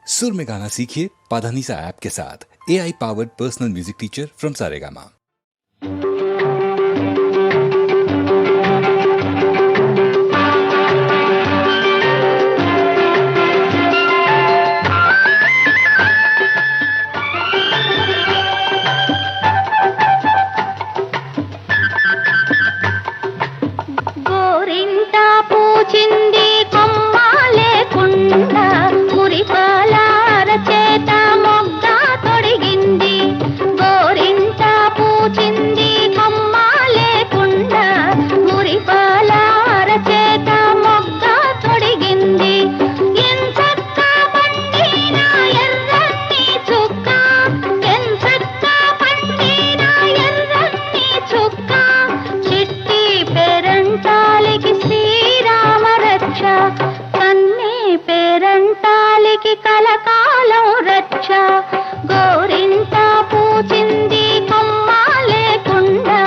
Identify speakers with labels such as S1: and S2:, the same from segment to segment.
S1: सुर में गाना सीखिए पाधानीसा ऐप के साथ। AI powered personal music teacher from Saregama.
S2: గోరింట పూచింది కొమ్మ లేకుండా మురిపాల అరచేత మొగ్గ తొడిగింది. గోరింట పూచింది కొమ్మ లేకుండా మురిపాల అరచేత మొగ్గ తొడిగింది. ఎంచక్క పండిన ఎర్రని చుక్క, ఎంచక్క పండిన ఎర్రని చుక్క, చిట్టి పేరంటాలికి శ్రీరామ రక్ష, కన్నీ పేరంటాలికి కలకాలం రక్ష. గోరింట పూచింది కొమ్మ లేకుండా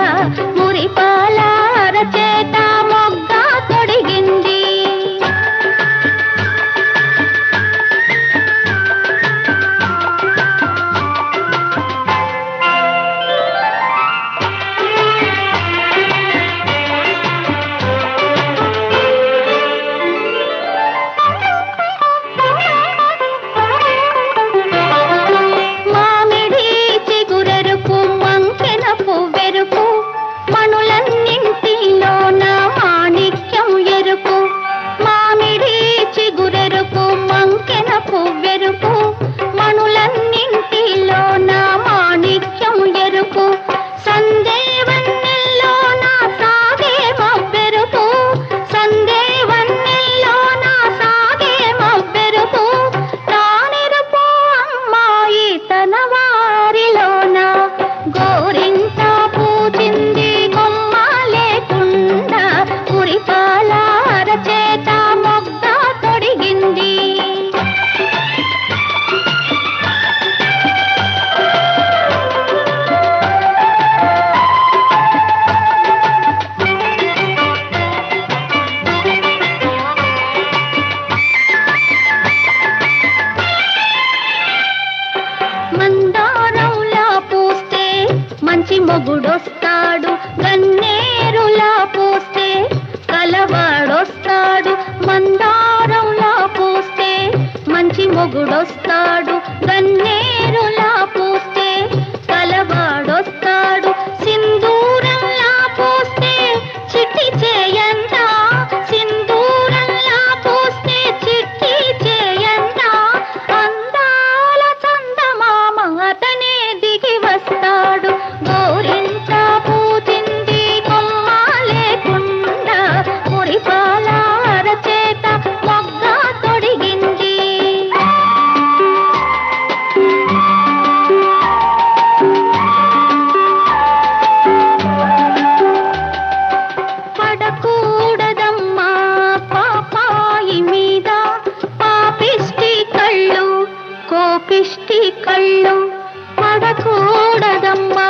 S2: మురిపాల అరచేత మొగ్గ తొడిగింది. మామిడి చిగురెరుపు మంకెన పువ్వెరుపు, మణులన్నింటిలోన మాణిక్యం ఎరుపు. మామిడి చిగురెరుపు మంకెన పువ్వెరుపు, మణులన్నింటిలోన మాణిక్యం ఎరుపు. సందేవన్నెల్లోన సాగే మబ్బెరుపు, సందేవన్నెల్లోన సాగే మబ్బెరుపు. తానెరుపు అమ్మాయి తన వారిలోన. గోరింట పూచింది కొమ్మ లేకుండా మురిపాల అరచేత మొగ్గ తొడిగింది. మందారంలా పూస్తే మంచి మొగుడొస్తాడు, గన్నేరులా పూస్తే కలవాడొస్తాడు. మందారంలా పూస్తే మంచి మొగుడొస్తాడు, గన్నేరులా పూస్తే కలవాడొస్తాడు. సింధూరంలా పూస్తే చిట్టి చేయంత, సింధూరంలా పూస్తే చిట్టి చేయంత. అందాల చందమామ అతనే దిగి వస్తాడు. గోరింట పూచింది కొమ్మ లేకుండా మురిపాల అరచేత మొగ్గ తొడిగింది. పడకూడదమ్మా పాపాయి మీద పాపిష్టి కళ్ళు, కోపిష్టి కళ్ళు. పడకూడదమ్మా